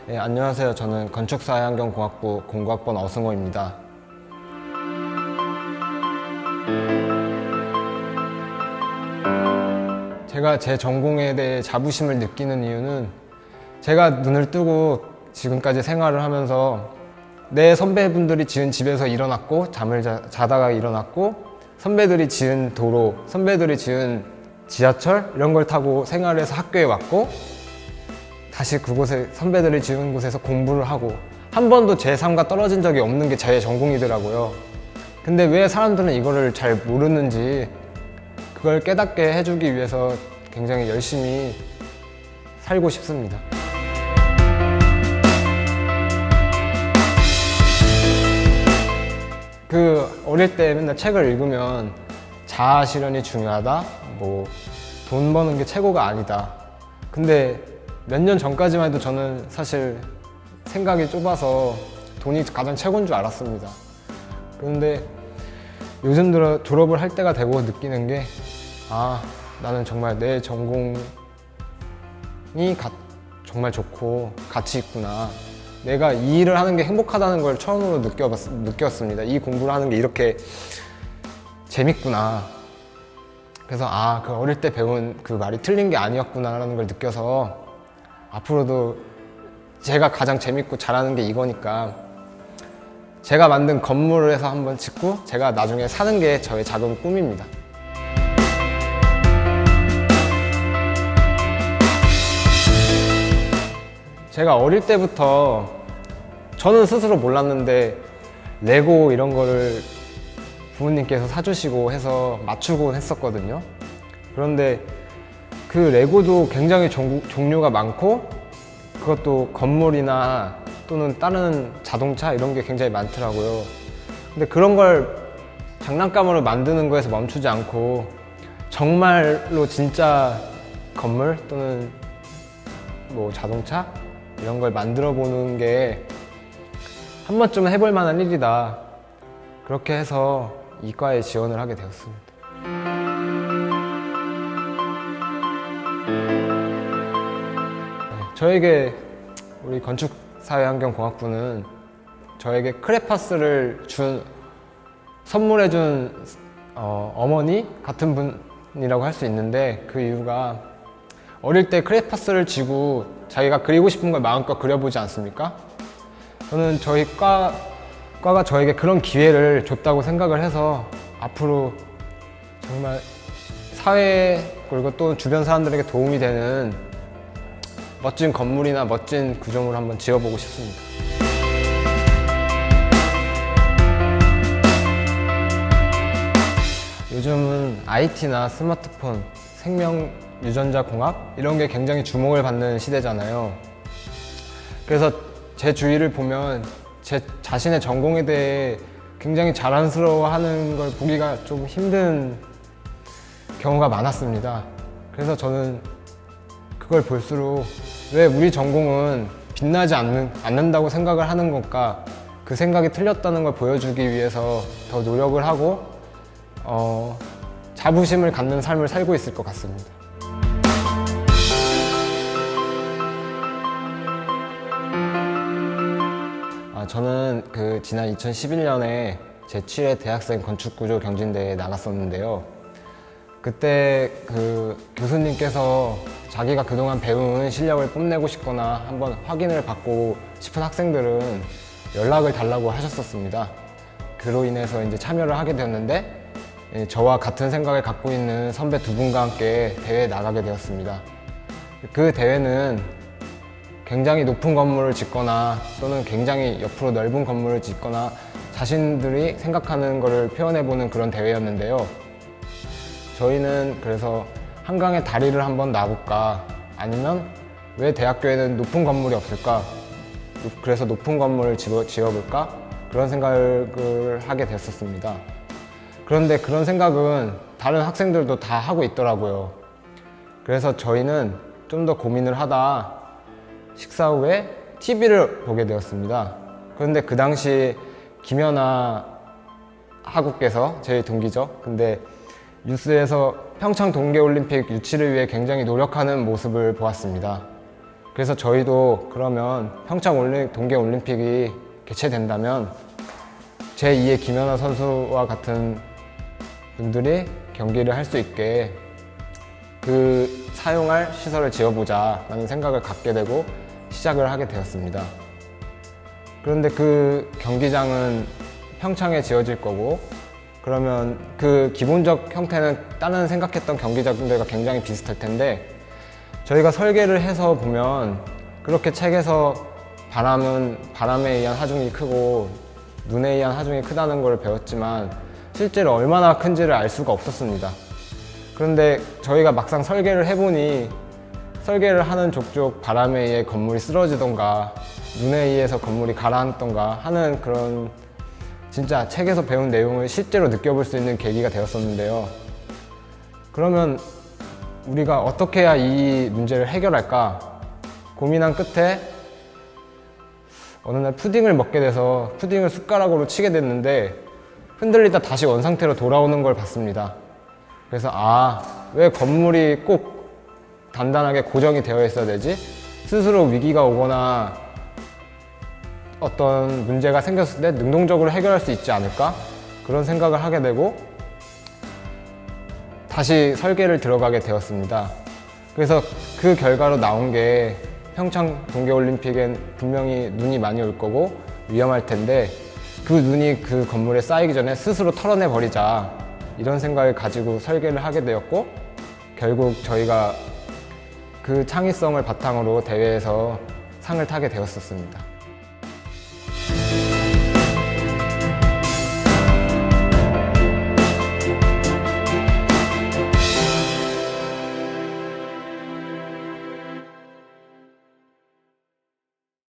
네, 안녕하세요. 저는 건축사회환경공학부 공부학번 어승호입니다. 제가 제 전공에 대해 자부심을 느끼는 이유는 제가 눈을 뜨고 지금까지 생활을 하면서 내 선배분들이 지은 집에서 일어났고 잠을 자다가 일어났고 선배들이 지은 도로, 선배들이 지은 지하철 이런 걸 타고 생활해서 학교에 왔고 다시 그곳에 선배들이 지은 곳에서 공부를 하고 한 번도 제 삶과 떨어진 적이 없는 게 제 전공이더라고요. 근데 왜 사람들은 이거를 잘 모르는지 그걸 깨닫게 해주기 위해서 굉장히 열심히 살고 싶습니다. 어릴 때 맨날 책을 읽으면 자아 실현이 중요하다, 돈 버는 게 최고가 아니다. 근데 몇 년 전까지만 해도 저는 사실 생각이 좁아서 돈이 가장 최고인 줄 알았습니다. 그런데 요즘 들어 졸업을 할 때가 되고 느끼는 게 나는 정말 내 전공이 정말 좋고 가치 있구나. 내가 이 일을 하는 게 행복하다는 걸 처음으로 느꼈습니다. 이 공부를 하는 게 이렇게 재밌구나. 그래서 그 어릴 때 배운 그 말이 틀린 게 아니었구나라는 걸 느껴서 앞으로도 제가 가장 재밌고 잘하는 게 이거니까 제가 만든 건물을 해서 한번 짓고 제가 나중에 사는 게 저의 작은 꿈입니다. 제가 어릴 때부터 저는 스스로 몰랐는데 레고 이런 거를 부모님께서 사주시고 해서 맞추곤 했었거든요. 그런데 그 레고도 굉장히 종류가 많고 그것도 건물이나 또는 다른 자동차 이런 게 굉장히 많더라고요. 근데 그런 걸 장난감으로 만드는 거에서 멈추지 않고 정말로 진짜 건물 또는 자동차 이런 걸 만들어 보는 게 한 번쯤 해볼 만한 일이다. 그렇게 해서 이과에 지원을 하게 되었습니다. 저에게 우리 건축사회환경공학부는 저에게 크레파스를 선물해준 어머니 같은 분이라고 할 수 있는데 그 이유가 어릴 때 크레파스를 쥐고 자기가 그리고 싶은 걸 마음껏 그려보지 않습니까? 저는 저희 과가 저에게 그런 기회를 줬다고 생각을 해서 앞으로 정말 사회에 그리고 또 주변 사람들에게 도움이 되는 멋진 건물이나 멋진 구조물을 한번 지어보고 싶습니다. 요즘은 IT나 스마트폰, 생명 유전자 공학 이런 게 굉장히 주목을 받는 시대잖아요. 그래서 제 주위를 보면 제 자신의 전공에 대해 굉장히 자랑스러워하는 걸 보기가 좀 힘든 경우가 많았습니다. 그래서 저는 그걸 볼수록 왜 우리 전공은 빛나지 않는다고 생각을 하는 걸까? 그 생각이 틀렸다는 걸 보여주기 위해서 더 노력을 하고 자부심을 갖는 삶을 살고 있을 것 같습니다. 저는 지난 2011년에 제7회 대학생 건축구조 경진대회에 나갔었는데요. 그때 교수님께서 자기가 그동안 배운 실력을 뽐내고 싶거나 한번 확인을 받고 싶은 학생들은 연락을 달라고 하셨었습니다. 그로 인해서 이제 참여를 하게 되었는데 저와 같은 생각을 갖고 있는 선배 두 분과 함께 대회에 나가게 되었습니다. 그 대회는 굉장히 높은 건물을 짓거나 또는 굉장히 옆으로 넓은 건물을 짓거나 자신들이 생각하는 것을 표현해보는 그런 대회였는데요. 저희는 그래서 한강에 다리를 한번 놔볼까, 아니면 왜 대학교에는 높은 건물이 없을까, 그래서 높은 건물을 지어볼까, 그런 생각을 하게 됐었습니다. 그런데 그런 생각은 다른 학생들도 다 하고 있더라고요. 그래서 저희는 좀 더 고민을 하다 식사 후에 TV를 보게 되었습니다. 그런데 그 당시 김연아 하구께서 제 동기죠. 근데 뉴스에서 평창 동계올림픽 유치를 위해 굉장히 노력하는 모습을 보았습니다. 그래서 저희도 그러면 평창 동계올림픽이 개최된다면 제2의 김연아 선수와 같은 분들이 경기를 할 수 있게 그 사용할 시설을 지어보자 라는 생각을 갖게 되고 시작을 하게 되었습니다. 그런데 그 경기장은 평창에 지어질 거고, 그러면 그 기본적 형태는 다른 생각했던 경기장들과 굉장히 비슷할 텐데, 저희가 설계를 해서 보면 그렇게 책에서 바람은 바람에 의한 하중이 크고 눈에 의한 하중이 크다는 걸 배웠지만 실제로 얼마나 큰지를 알 수가 없었습니다. 그런데 저희가 막상 설계를 해보니 설계를 하는 족족 바람에 의해 건물이 쓰러지던가 눈에 의해서 건물이 가라앉던가 하는 그런 진짜 책에서 배운 내용을 실제로 느껴볼 수 있는 계기가 되었었는데요. 그러면 우리가 어떻게 해야 이 문제를 해결할까 고민한 끝에 어느 날 푸딩을 먹게 돼서 푸딩을 숟가락으로 치게 됐는데 흔들리다 다시 원상태로 돌아오는 걸 봤습니다. 그래서 왜 건물이 꼭 단단하게 고정이 되어 있어야 되지? 스스로 위기가 오거나 어떤 문제가 생겼을 때 능동적으로 해결할 수 있지 않을까? 그런 생각을 하게 되고 다시 설계를 들어가게 되었습니다. 그래서 그 결과로 나온 게 평창 동계올림픽엔 분명히 눈이 많이 올 거고 위험할 텐데 그 눈이 그 건물에 쌓이기 전에 스스로 털어내 버리자, 이런 생각을 가지고 설계를 하게 되었고, 결국 저희가 그 창의성을 바탕으로 대회에서 상을 타게 되었었습니다.